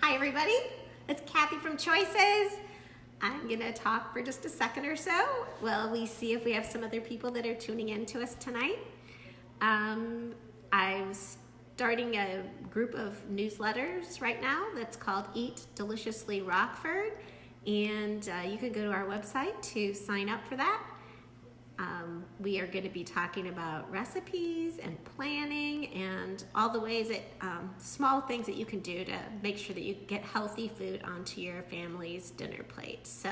Hi everybody, it's Kathy from Choices. I'm gonna talk for just a second or so while we see if we have some other people that are tuning in to us tonight. I'm starting a group of newsletters right now that's called Eat Deliciously Rockford, and you can go to our website to sign up for that. We are going to be talking about recipes and planning and all the ways that small things that you can do to make sure that you get healthy food onto your family's dinner plate. So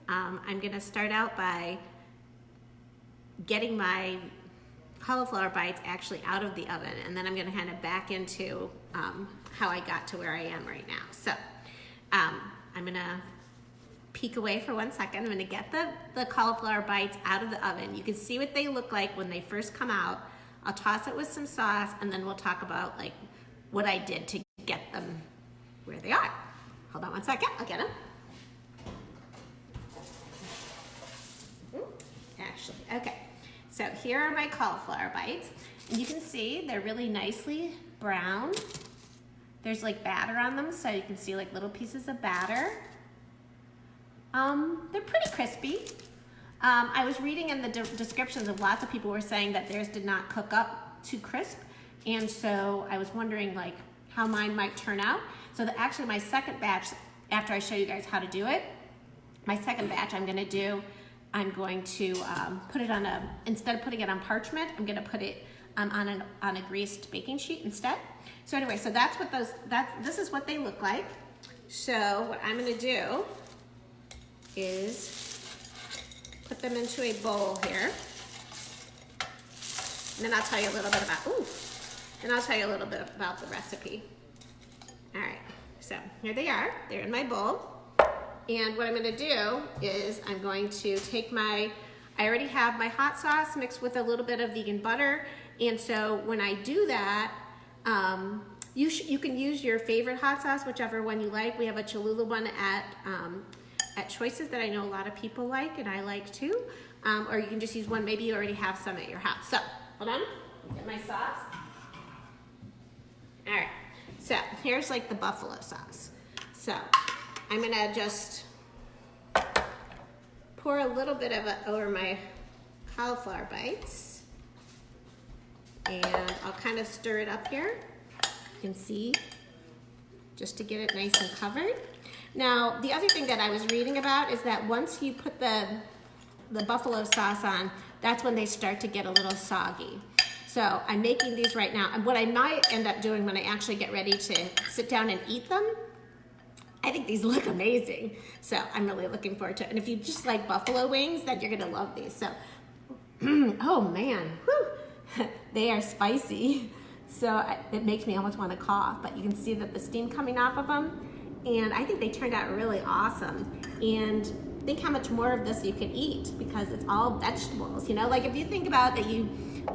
I'm going to start out by getting my cauliflower bites actually out of the oven, and then I'm going to kind of back into how I got to where I am right now. So I'm going to peek away for 1 second. I'm going to get the cauliflower bites out of the oven. You can see what they look like when they first come out. I'll toss it with some sauce, and then we'll talk about like what I did to get them where they are. Hold on 1 second, I'll get them. Actually, okay. So here are my cauliflower bites. And you can see they're really nicely brown. There's like batter on them, so you can see like little pieces of batter. They're pretty crispy. I was reading in the descriptions of lots of people were saying that theirs did not cook up too crisp, and so I was wondering like how mine might turn out. So actually my second batch, after I show you guys how to do it, my second batch I'm going to put it on instead of putting it on parchment, I'm going to put it on a greased baking sheet instead. So anyway, so this is what they look like. So what I'm going to do is put them into a bowl here, and then I'll tell you a little bit about the recipe. All right, so here they are. They're in my bowl, and what I'm going to do is I'm going to take I already have my hot sauce mixed with a little bit of vegan butter, and so when I do that, you can use your favorite hot sauce, whichever one you like. We have a Cholula one at Choices that I know a lot of people like, and I like too. Or you can just use one. Maybe you already have some at your house. So hold on, get my sauce. All right, so here's like the buffalo sauce. So I'm gonna just pour a little bit of it over my cauliflower bites, and I'll kind of stir it up here. You can see, just to get it nice and covered. Now, the other thing that I was reading about is that once you put the buffalo sauce on, that's when they start to get a little soggy. So I'm making these right now. And what I might end up doing when I actually get ready to sit down and eat them, I think these look amazing. So I'm really looking forward to it. And if you just like buffalo wings, then you're gonna love these. So, oh man, whew, they are spicy. So it makes me almost want to cough, but you can see that the steam coming off of them. And I think they turned out really awesome. And think how much more of this you could eat, because it's all vegetables. You know, like if you think about that,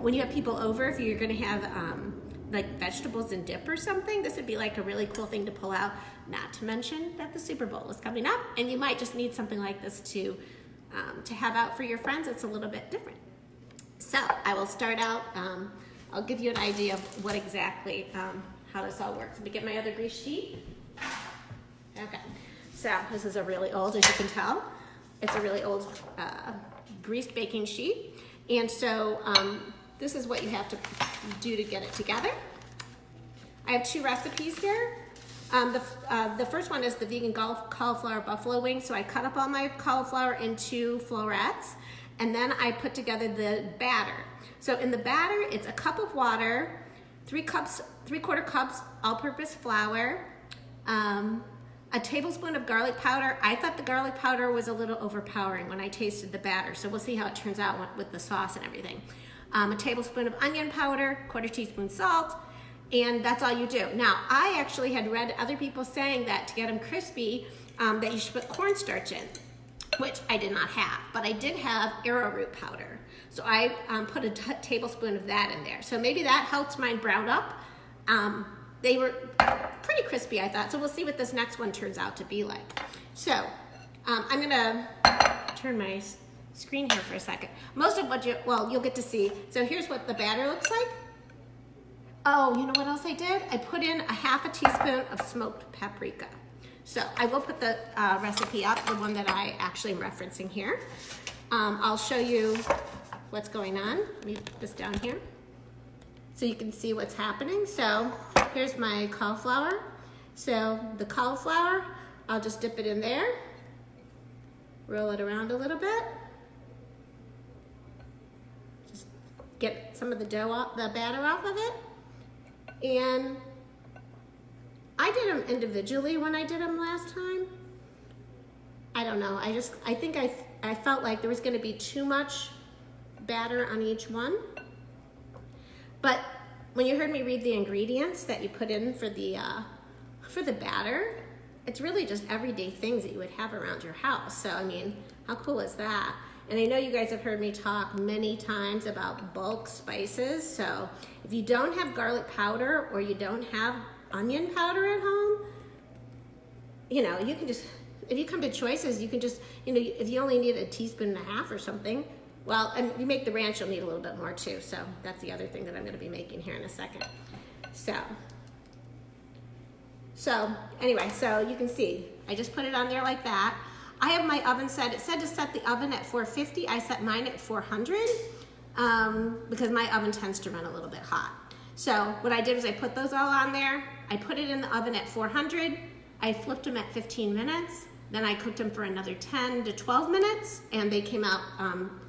when you have people over, if you're gonna have like vegetables and dip or something, this would be like a really cool thing to pull out. Not to mention that the Super Bowl is coming up, and you might just need something like this to have out for your friends. It's a little bit different. So I will start out. I'll give you an idea of what exactly how this all works. Let me get my other grease sheet. Okay, so this is a really old, as you can tell, it's a really old greased baking sheet. And so this is what you have to do to get it together. I have two recipes here. The first one is the vegan cauliflower buffalo wings. So I cut up all my cauliflower into florets, and then I put together the batter. So in the batter, it's a cup of water, 3/4 cups all-purpose flour, a tablespoon of garlic powder. I thought the garlic powder was a little overpowering when I tasted the batter, so we'll see how it turns out with the sauce and everything. A tablespoon of onion powder, 1/4 teaspoon salt, and that's all you do. Now, I actually had read other people saying that to get them crispy, that you should put cornstarch in, which I did not have, but I did have arrowroot powder. So I put a tablespoon of that in there. So maybe that helped mine brown up. They were pretty crispy, I thought. So we'll see what this next one turns out to be like. So I'm gonna turn my screen here for a second. Most of what you'll get to see. So here's what the batter looks like. Oh, you know what else I did? I put in a half a teaspoon of smoked paprika. So I will put the recipe up, the one that I actually am referencing here. I'll show you what's going on. Let me put this down here so you can see what's happening. So here's my cauliflower. So the cauliflower, I'll just dip it in there, roll it around a little bit. Just get some of the dough off, the batter off of it. And I did them individually when I did them last time. I don't know, I think I felt like there was gonna be too much batter on each one. But when you heard me read the ingredients that you put in for the batter, it's really just everyday things that you would have around your house. So, I mean, how cool is that? And I know you guys have heard me talk many times about bulk spices. So if you don't have garlic powder or you don't have onion powder at home, you know, you can just, if you come to choices, you can just, you know, if you only need a teaspoon and a half or something, well, and you make the ranch, you'll need a little bit more too. So that's the other thing that I'm gonna be making here in a second. So anyway, so you can see, I just put it on there like that. I have my oven set, it said to set the oven at 450. I set mine at 400 because my oven tends to run a little bit hot. So what I did was I put those all on there. I put it in the oven at 400. I flipped them at 15 minutes. Then I cooked them for another 10 to 12 minutes and they came out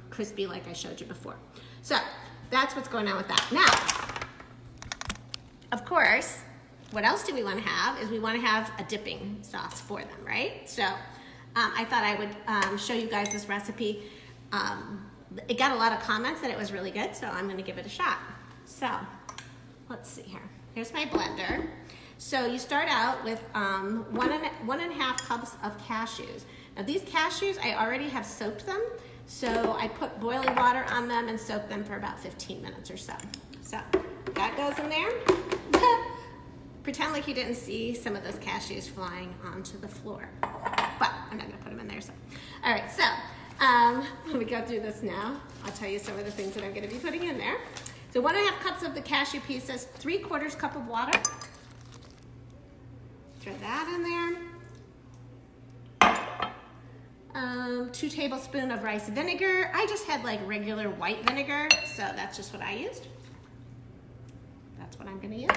crispy like I showed you before. So that's what's going on with that. Now, of course, what else do we want to have is we want to have a dipping sauce for them, right? So I thought I would show you guys this recipe. It got a lot of comments that it was really good, so I'm going to give it a shot. So let's see here. Here's my blender. So you start out with 1.5 cups of cashews. Now these cashews, I already have soaked them. So I put boiling water on them and soaked them for about 15 minutes or so. So that goes in there. Pretend like you didn't see some of those cashews flying onto the floor. But I'm not gonna put them in there. So, all right, so let me go through this now. I'll tell you some of the things that I'm gonna be putting in there. So 1.5 cups of the cashew pieces, 3/4 cup of water. Throw that in there. 2 tablespoons of rice vinegar. I just had like regular white vinegar, so that's just what I used. That's what I'm gonna use.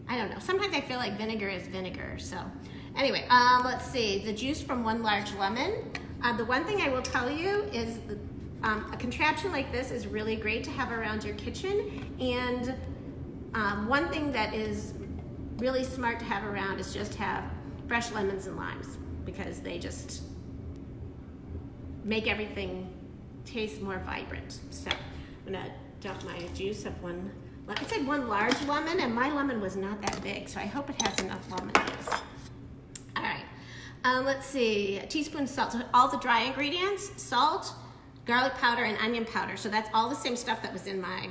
I don't know, sometimes I feel like vinegar is vinegar, so. Anyway, let's see, the juice from 1 large lemon. The one thing I will tell you is a contraption like this is really great to have around your kitchen, and one thing that is really smart to have around is just have fresh lemons and limes, because they just make everything taste more vibrant. So I'm gonna dump my juice of I said 1 large lemon, and my lemon was not that big, so I hope it has enough lemon juice. All right, let's see, a teaspoon of salt. So all the dry ingredients, salt, garlic powder, and onion powder. So that's all the same stuff that was in my,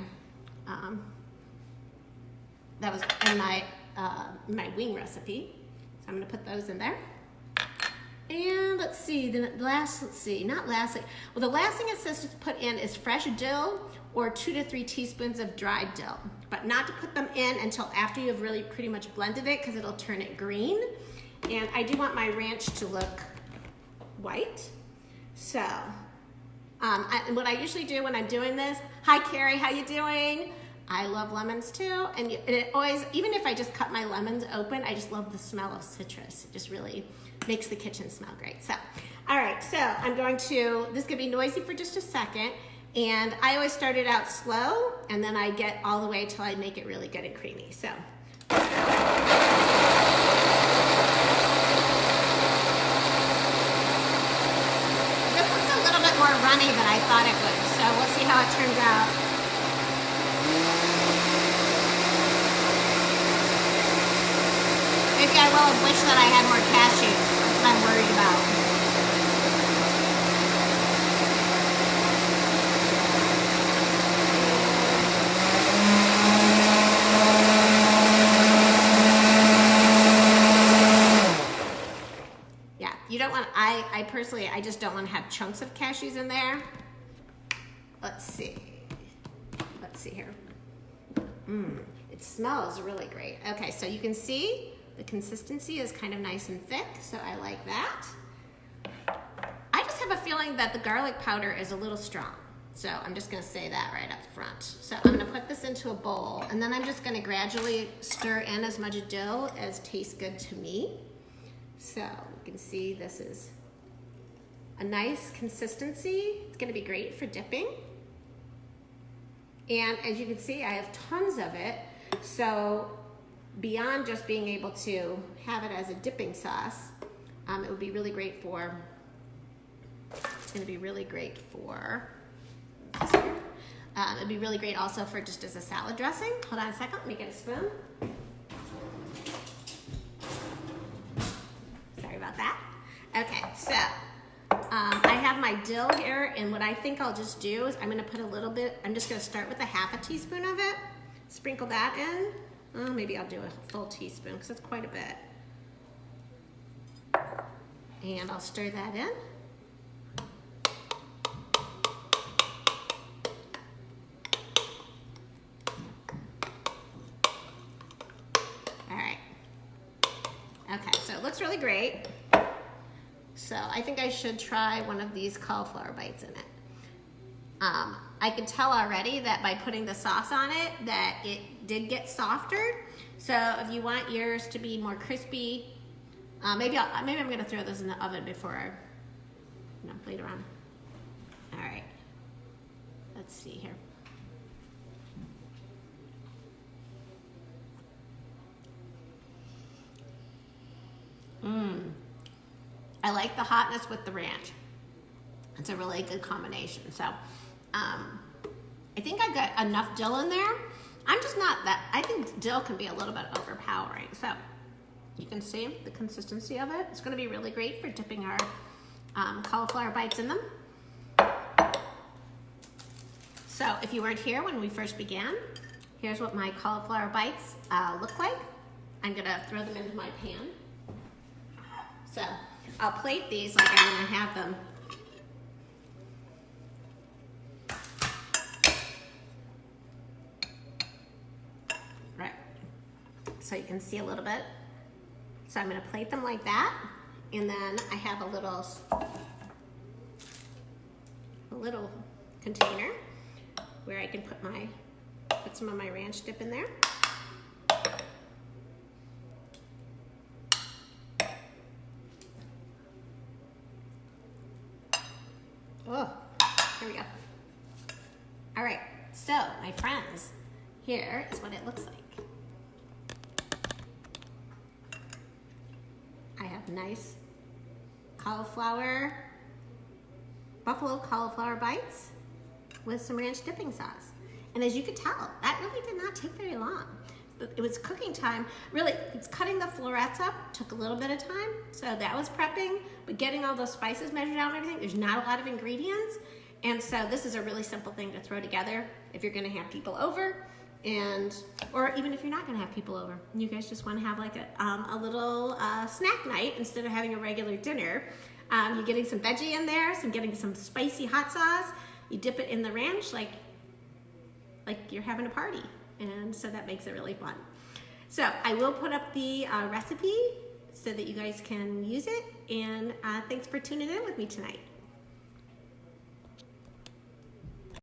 my wing recipe. So I'm gonna put those in there. And let's see, the last thing it says to put in is fresh dill or 2 to 3 teaspoons of dried dill, but not to put them in until after you've really pretty much blended it, because it'll turn it green. And I do want my ranch to look white. So, what I usually do when I'm doing this, hi Carrie, how you doing? I love lemons too, and it always, even if I just cut my lemons open, I just love the smell of citrus. It just really makes the kitchen smell great. So, all right, so I'm going to, this is gonna be noisy for just a second, and I always start it out slow, and then I get all the way till I make it really good and creamy. So. This looks a little bit more runny than I thought it would, so we'll see how it turns out. Maybe I will have wished that I had more cashews. That's what I'm worried about. Yeah, you don't want, I personally, I just don't want to have chunks of cashews in there. Let's see here. It smells really great. Okay, so you can see the consistency is kind of nice and thick, so I like that. I just have a feeling that the garlic powder is a little strong. So I'm just gonna say that right up front. So I'm gonna put this into a bowl, and then I'm just gonna gradually stir in as much dough as tastes good to me. So you can see this is a nice consistency. It's gonna be great for dipping. And as you can see, I have tons of it. So beyond just being able to have it as a dipping sauce, it would be really great for, it's gonna be really great for, it'd be really great also for just as a salad dressing. Hold on a second, let me get a spoon. Sorry about that. Okay, so I have my dill here, and what I think I'll just do is I'm gonna put a little bit, I'm just gonna start with a half a teaspoon of it, sprinkle that in. Oh, maybe I'll do a full teaspoon because it's quite a bit. And I'll stir that in. All right. Okay, so it looks really great. So I think I should try one of these cauliflower bites in it. I can tell already that by putting the sauce on it that it did get softer. So if you want yours to be more crispy, maybe I'm gonna throw this in the oven before later on. All right, let's see here. I like the hotness with the ranch. It's a really good combination. So I think I've got enough dill in there. I'm just not that, I think dill can be a little bit overpowering. So you can see the consistency of it. It's gonna be really great for dipping our cauliflower bites in them. So if you weren't here when we first began, here's what my cauliflower bites look like. I'm gonna throw them into my pan. So I'll plate these like I'm gonna have them. Right, so you can see a little bit. So I'm gonna plate them like that, and then I have a little container where I can put some of my ranch dip in there. Oh, here we go. All right, so my friends, here is what it looks like. I have nice buffalo cauliflower bites with some ranch dipping sauce. And as you could tell, that really did not take very long. It was cooking time. Really, it's cutting the florets up took a little bit of time. So that was prepping, but getting all those spices measured out and everything, there's not a lot of ingredients. And so this is a really simple thing to throw together if you're gonna have people over, or even if you're not gonna have people over. You guys just wanna have like a little snack night instead of having a regular dinner. You're getting some veggie in there, getting some spicy hot sauce. You dip it in the ranch like you're having a party. And so that makes it really fun. So I will put up the recipe so that you guys can use it. And thanks for tuning in with me tonight.